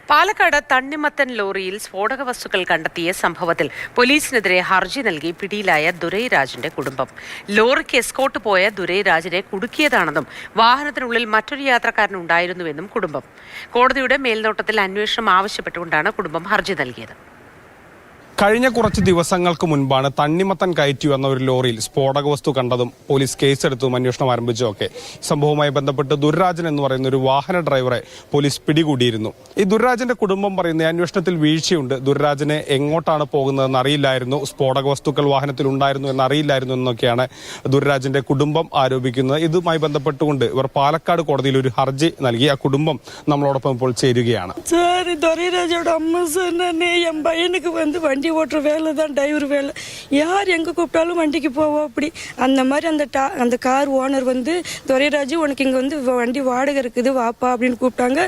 പാലക്കാട് തണ്ണിമത്തൻ ലോറിയിൽ സ്ഫോടക വസ്തുക്കൾ കണ്ടെത്തിയ സംഭവത്തിൽ പോലീസിനെതിരെ ഹർജി നൽകി പിടിയിലായ ദുരൈരാജിന്റെ കുടുംബം. ലോറിക്ക് എസ്കോർട്ട് പോയ ദുരൈരാജിനെ കുടുക്കിയതാണെന്നും വാഹനത്തിനുള്ളിൽ മറ്റൊരു യാത്രക്കാരനുണ്ടായിരുന്നുവെന്നും കുടുംബം. കോടതിയുടെ മേൽനോട്ടത്തിൽ അന്വേഷണം ആവശ്യപ്പെട്ടുകൊണ്ടാണ് കുടുംബം ഹർജി നൽകിയത്. കഴിഞ്ഞ കുറച്ച് ദിവസങ്ങൾക്ക് മുൻപാണ് തണ്ണിമത്തൻ കയറ്റി വന്ന ഒരു ലോറിയിൽ സ്ഫോടക വസ്തു കണ്ടതും പോലീസ് കേസെടുത്തതും അന്വേഷണം ആരംഭിച്ചതൊക്കെ. സംഭവവുമായി ബന്ധപ്പെട്ട് ദുർരാജൻ എന്ന് പറയുന്ന ഒരു വാഹന ഡ്രൈവറെ പോലീസ് പിടികൂടിയിരുന്നു. ഈ ദുർരാജന്റെ കുടുംബം പറയുന്ന അന്വേഷണത്തിൽ വീഴ്ചയുണ്ട്, ദുർരാജനെ എങ്ങോട്ടാണ് പോകുന്നതെന്ന് അറിയില്ലായിരുന്നു, സ്ഫോടക വസ്തുക്കൾ വാഹനത്തിൽ ഉണ്ടായിരുന്നു എന്ന് അറിയില്ലായിരുന്നു എന്നൊക്കെയാണ് ദുർരാജന്റെ കുടുംബം ആരോപിക്കുന്നത്. ഇതുമായി ബന്ധപ്പെട്ടുകൊണ്ട് ഇവർ പാലക്കാട് കോടതിയിൽ ഒരു ഹർജി നൽകി. ആ കുടുംബം നമ്മളോടൊപ്പം ഇപ്പോൾ ചേരുകയാണ്. வண்டி ஓட்டுற வேலை தான் டிரைவர் வேலை. யார் எங்கே கூப்பிட்டாலும் வண்டிக்கு போவோம். அப்படி அந்த மாதிரி அந்த கார் ஓனர் வந்து துரைராஜு உனக்கு இங்கே வந்து வண்டி வாடகை இருக்குது வாப்பா அப்படின்னு கூப்பிட்டாங்க.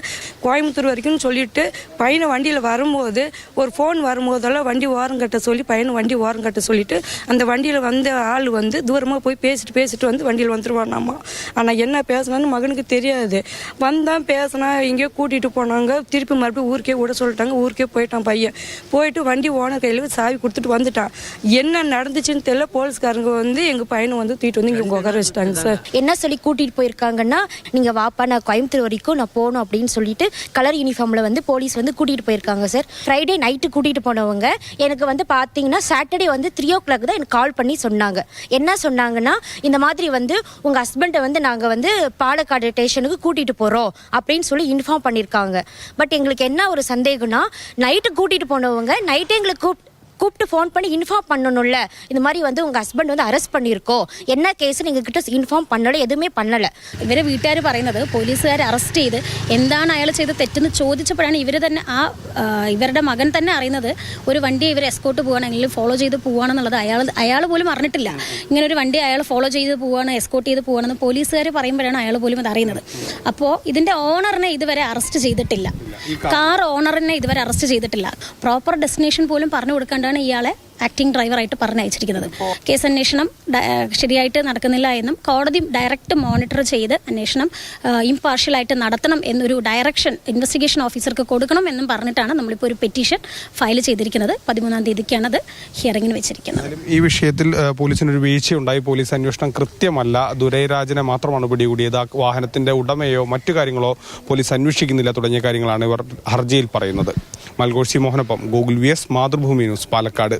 கோயம்புத்தூர் வரைக்கும் சொல்லிட்டு பையனை வண்டியில் வரும்போது ஒரு ஃபோன் வரும்போதெல்லாம் வண்டி ஓரம் கட்ட சொல்லி பையனை வண்டி ஓரம் கட்ட சொல்லிட்டு அந்த வண்டியில் வந்த ஆள் வந்து தூரமாக போய் பேசிட்டு வந்து வண்டியில் வந்துடுவானாமா. ஆனால் என்ன பேசினான்னு மகனுக்கு தெரியாது. வந்தான் பேசினா எங்கேயோ கூட்டிகிட்டு போனாங்க. திருப்பி மறுபடியும் ஊருக்கே விட சொல்லிட்டாங்க. ஊருக்கே போயிட்டான் பையன். போயிட்டு வண்டி ஓனர் கையில் சாவி கொடுத்துட்டு வந்துட்டான். என்ன நடந்துச்சுன்னு தெரியல. போலீஸ்காரங்க வந்து எங்க பையனை வந்து தூக்கிட்டு வந்து இங்க உட்கார வச்சுட்டாங்க சார். என்ன சொல்லி கூட்டிட்டு போயிருக்காங்கன்னா, நீங்க வாப்பா நான் கோயம்புத்தூர் வரைக்கும் நான் போகணும் அப்படின்னு சொல்லிட்டு கலர் யூனிஃபார்ம்ல வந்து போலீஸ் வந்து கூட்டிட்டு போயிருக்காங்க சார். ஃப்ரைடே நைட்டு கூட்டிட்டு போனவங்க எனக்கு வந்து பாத்தீங்கன்னா சாட்டர்டே வந்து 3 o'clock தான் எனக்கு கால் பண்ணி சொன்னாங்க. என்ன சொன்னாங்கன்னா, இந்த மாதிரி வந்து உங்க ஹஸ்பண்டை வந்து நாங்க வந்து பாலக்காடு ஸ்டேஷனுக்கு கூட்டிட்டு போறோம் அப்படின்னு சொல்லி இன்ஃபார்ம் பண்ணிருக்காங்க. பட் எங்களுக்கு என்ன ஒரு சந்தேகம்னா, நைட்டு கூட்டிட்டு போனவங்க நைட்டே எங்களுக்கு கூப்பிட்டு ஃபோன் பண்ணி இன்ஃபார்ம் பண்ணணும்ல, இந்த மாதிரி வந்து உங்கள் ഹസ്ബൻഡ് வந்து അറസ്റ്റ് பண்ணியிருக்கோം, என்ன കേസ് നിങ്ങൾക്കിട്ട് ഇൻഫോം பண்ணல, എതുമേ பண்ணല. ഇവരെ വീട്ടുകാർ പറയുന്നത് പോലീസുകാർ അറസ്റ്റ് ചെയ്ത് എന്താണ് അയാൾ ചെയ്ത് തെറ്റെന്ന് ചോദിച്ചപ്പോഴാണ് ഇവർ തന്നെ ഇവരുടെ മകൻ തന്നെ അറിയുന്നത് ഒരു വണ്ടി ഇവർ എസ്കോർട്ട് പോവുകയാണെങ്കിൽ ഫോളോ ചെയ്ത് പോവുകയാണെന്നുള്ളത് അയാൾ പോലും അറിഞ്ഞിട്ടില്ല. ഇങ്ങനെ ഒരു വണ്ടി അയാൾ ഫോളോ ചെയ്ത് പോവുകയാണ്, എസ്കോർട്ട് ചെയ്ത് പോവുകയാണെന്ന് പോലീസുകാർ പറയുമ്പോഴാണ് അയാൾ പോലും അത് അറിയുന്നത്. അപ്പോൾ ഇതിൻ്റെ ഓണറിനെ ഇതുവരെ അറസ്റ്റ് ചെയ്തിട്ടില്ല, കാർ ഓണറിനെ ഇതുവരെ അറസ്റ്റ് ചെയ്തിട്ടില്ല. പ്രോപ്പർ ഡെസ്റ്റിനേഷൻ പോലും പറഞ്ഞു കൊടുക്കേണ്ട ഇയാളെ ആക്ടിംഗ് ഡ്രൈവറായിട്ട് പറഞ്ഞയച്ചിരിക്കുന്നത്. കേസ് അന്വേഷണം ശരിയായിട്ട് നടക്കുന്നില്ല എന്നും കോടതി ഡയറക്റ്റ് മോണിറ്റർ ചെയ്ത് അന്വേഷണം ഇംപാർഷ്യലായിട്ട് നടത്തണം എന്നൊരു ഡയറക്ഷൻ ഇൻവെസ്റ്റിഗേഷൻ ഓഫീസർക്ക് കൊടുക്കണം എന്നും പറഞ്ഞിട്ടാണ് നമ്മളിപ്പോൾ ഒരു പെറ്റീഷൻ ഫയൽ ചെയ്തിരിക്കുന്നത്. 13-ാം തീയതിക്കാണ് അത് ഹിയറിംഗിന് വെച്ചിരിക്കുന്നത്. ഈ വിഷയത്തിൽ പോലീസിനൊരു വീഴ്ചയുണ്ടായി, പോലീസ് അന്വേഷണം കൃത്യമല്ല, ദുരൈരാജിനെ മാത്രമാണ് പിടികൂടിയത്, വാഹനത്തിന്റെ ഉടമയോ മറ്റു കാര്യങ്ങളോ പോലീസ് അന്വേഷിക്കുന്നില്ല തുടങ്ങിയ കാര്യങ്ങളാണ് ഇവർ ഹർജിയിൽ പറയുന്നത്. മൽഘോഷി മോഹനൊപ്പം Google VS Mathrubhumi news Palakkad.